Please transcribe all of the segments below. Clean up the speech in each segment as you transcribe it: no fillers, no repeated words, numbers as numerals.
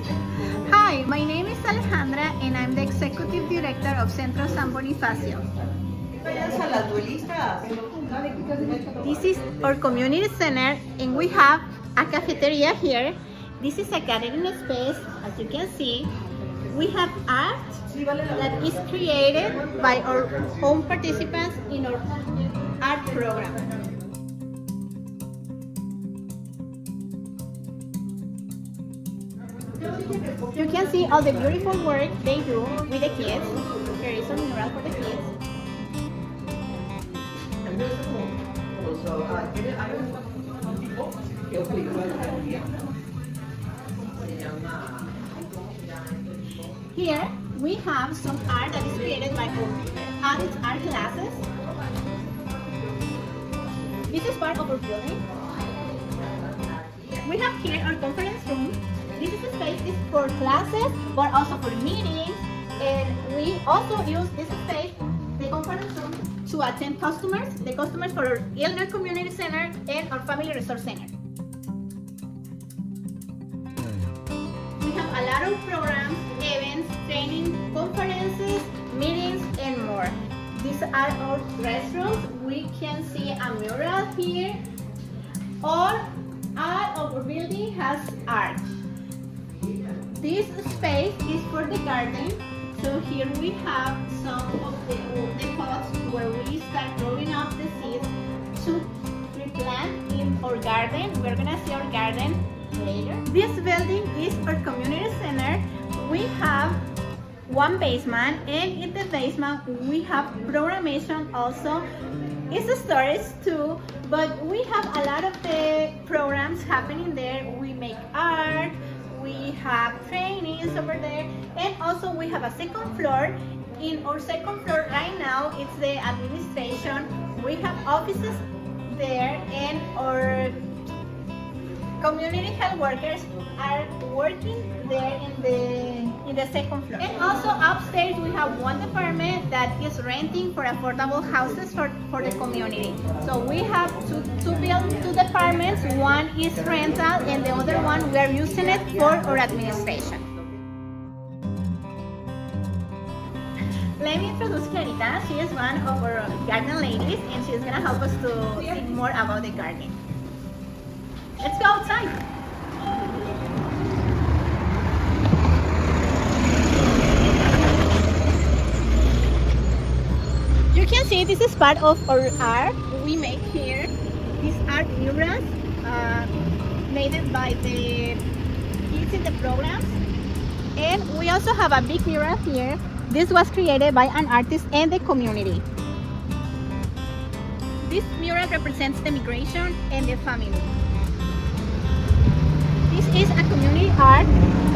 Hi, my name is Alejandra and I'm the Executive Director of Centro San Bonifacio. This is our community center and we have a cafeteria here. This is a gathering space, as you can see. We have art that is created by our own participants in our art program. You can see all the beautiful work they do with the kids. Here is a mural for the kids. Here we have some art that is created by our adult art classes. This is part of our building. We have here our conference room. This is a space for classes, but also for meetings. And we also use this space, the conference room, to attend customers, the customers for our Illinois Community Center and our Family Resource Center. We have a lot of programs, events, training, conferences, meetings, and more. These are our restrooms. We can see a mural here. All of our building has art. This space is for the garden. So here we have some of the pots where we start growing up the seeds to replant in our garden. We're gonna see our garden later. This building is our community center. We have one basement, and in the basement we have programmation also. It's a storage too, but we have a lot of the programs happening there. We make art, we have trainings over there, and also we have a second floor. In our second floor right now, it's the administration. We have offices there, and our community health workers are working there in the second floor. And also upstairs we have one department that is renting for affordable houses for the community. So we have two departments. One is rental and the other one we are using it for our administration. Let me introduce Clarita. She is one of our garden ladies and she's gonna help us to think more about the garden. Let's go outside. You can see this is part of our art we make here. These art murals made by the kids in the programs. And we also have a big mural here. This was created by an artist and the community. This mural represents the migration and the family. This is a community art,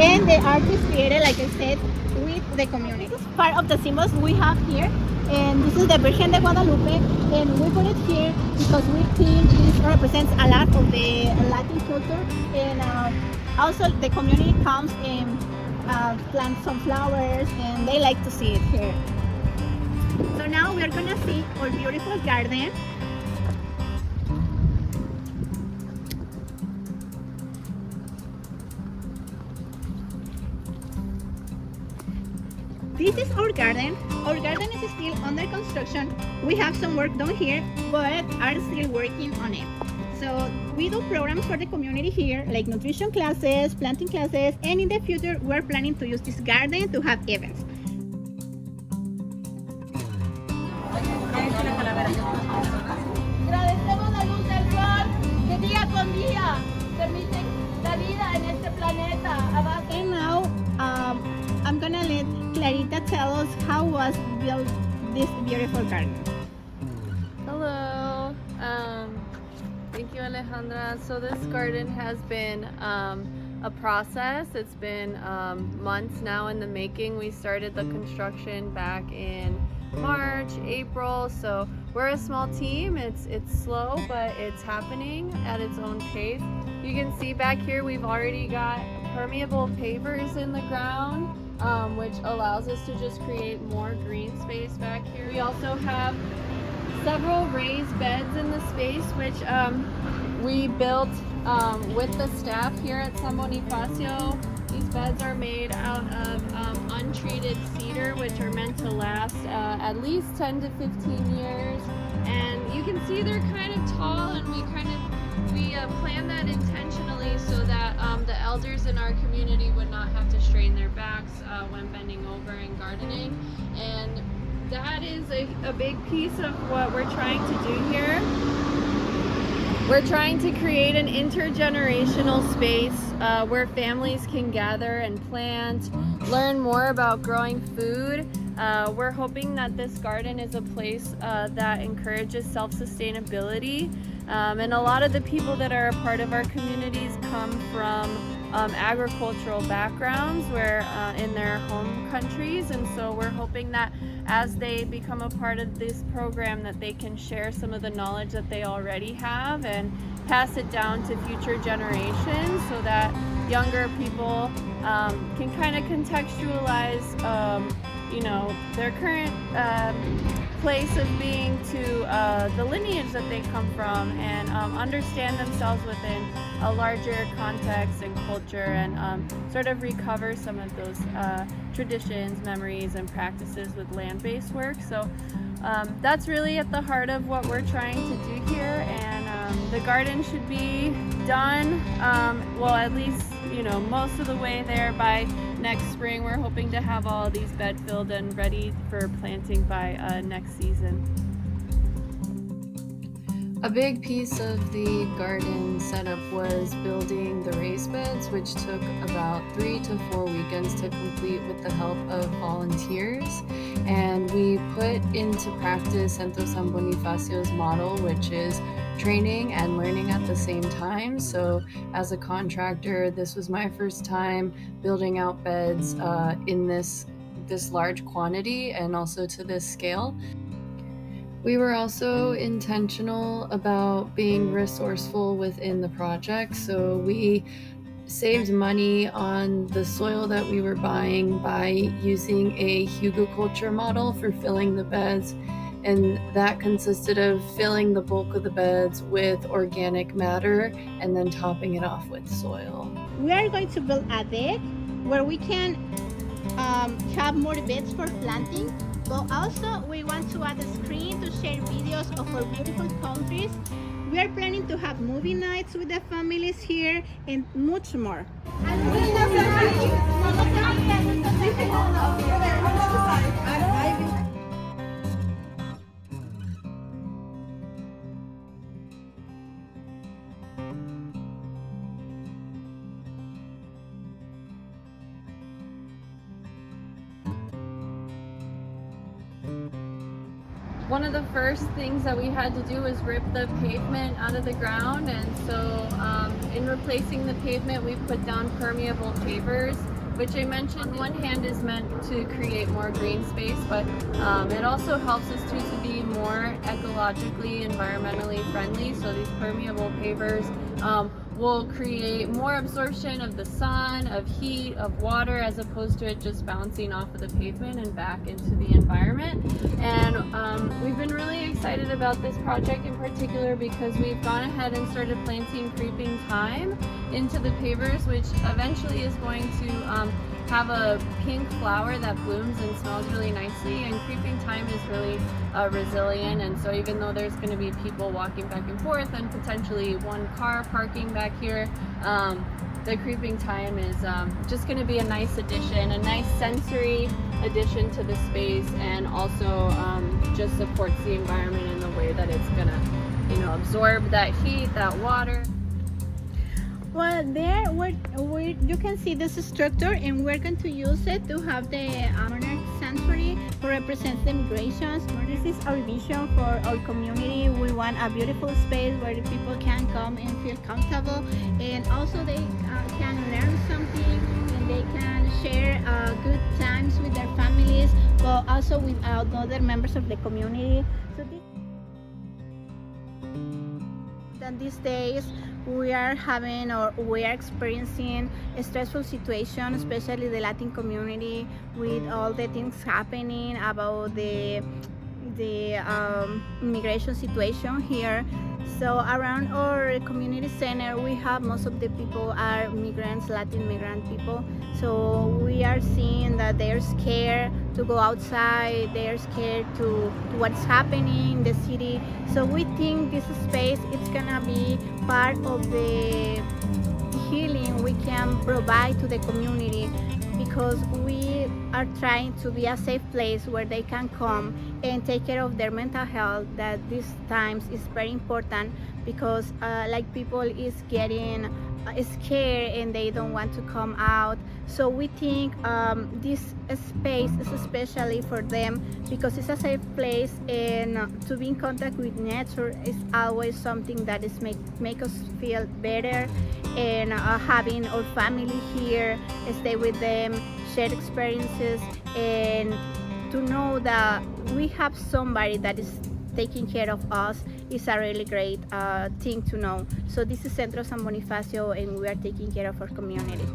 and the art is created, like I said, with the community. This is part of the symbols we have here, and this is the Virgen de Guadalupe, and we put it here because we think this represents a lot of the Latin culture, and also the community comes and plants some flowers, and they like to see it here. So now we're gonna see our beautiful garden. This is our garden. Our garden is still under construction. We have some work done here, but are still working on it. So we do programs for the community here, like nutrition classes, planting classes, and in the future, we're planning to use this garden to have events. Agradecemos la luz del sol que día con día permite la vida en este planeta. And now, I'm gonna let Clarita tell us how was built this beautiful garden. Hello. Thank you, Alejandra. So this garden has been a process. It's been months now in the making. We started the construction back in March, April. So we're a small team. It's slow, but it's happening at its own pace. You can see back here we've already got permeable pavers in the ground, which allows us to just create more green space back here. We also have several raised beds in the space, which we built with the staff here at San Bonifacio. These beds are made out of untreated cedar, which are meant to last at least 10 to 15 years. And you can see they're kind of tall, and we planned that intentionally so that the elders in our community would not have to strain their backs when bending over and gardening. And that is a big piece of what we're trying to do here. We're trying to create an intergenerational space where families can gather and plant, learn more about growing food. We're hoping that this garden is a place that encourages self-sustainability. And a lot of the people that are a part of our communities come from agricultural backgrounds where in their home countries, and so we're hoping that as they become a part of this program that they can share some of the knowledge that they already have and pass it down to future generations so that younger people can kind of contextualize their current place of being to the lineage that they come from, and understand themselves within a larger context and culture, and sort of recover some of those traditions, memories, and practices with land-based work. So that's really at the heart of what we're trying to do here, and the garden should be done, well, at least most of the way there by next spring. We're hoping to have all these bed filled and ready for planting by next season. A big piece of the garden setup was building the raised beds, which took about 3 to 4 weekends to complete with the help of volunteers. And we put into practice Centro San Bonifacio's model, which is training and learning at the same time. So as a contractor, this was my first time building out beds in this large quantity and also to this scale. We were also intentional about being resourceful within the project, so we saved money on the soil that we were buying by using a hugelkultur model for filling the beds, and that consisted of filling the bulk of the beds with organic matter and then topping it off with soil. We are going to build a deck where we can have more beds for planting, but also we want to add a screen to share videos of our beautiful countries. We are planning to have movie nights with the families here and much more. One of the first things that we had to do was rip the pavement out of the ground, and so in replacing the pavement we put down permeable pavers, which I mentioned on one hand is meant to create more green space, but it also helps us to be more ecologically, environmentally friendly. So these permeable pavers will create more absorption of the sun, of heat, of water, as opposed to it just bouncing off of the pavement and back into the environment. And we've been really excited about this project in particular because we've gone ahead and started planting creeping thyme into the pavers, which eventually is going to have a pink flower that blooms and smells really nicely. And creeping thyme is really resilient, and so even though there's going to be people walking back and forth and potentially one car parking back here, the creeping thyme is just going to be a nice addition, a nice sensory addition to the space, and also just supports the environment in the way that it's going to absorb that heat, that water. Well, there you can see this structure, and we're going to use it to have the monarch sanctuary to represent the migrations. This is our vision for our community. We want a beautiful space where the people can come and feel comfortable, and also they can learn something, and they can share good times with their families, but also with other members of the community. So these days we are experiencing a stressful situation, especially the Latin community, with all the things happening about the immigration situation here. So around our community center, we have most of the people are migrants, Latin migrant people. So we are seeing that they're scared to go outside, they're scared to what's happening in the city. So we think this space it's gonna be part of the healing we can provide to the community, because we are trying to be a safe place where they can come and take care of their mental health, that these times is very important, because like people is getting scared and they don't want to come out. So we think this space is especially for them, because it's a safe place, and to be in contact with nature is always something that is make us feel better. And having our family here, stay with them, share experiences, and to know that we have somebody that is taking care of us is a really great thing to know. So this is Centro San Bonifacio, and we are taking care of our community.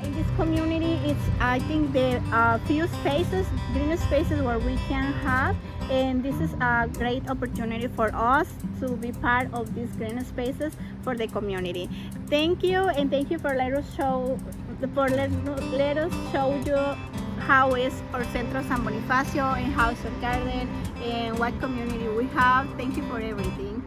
In this community, it's I think there are few spaces, green spaces where we can have, and this is a great opportunity for us to be part of these green spaces for the community. Thank you, and thank you for let us show you how is our Centro San Bonifacio and how is our garden and what community we have. Thank you for everything.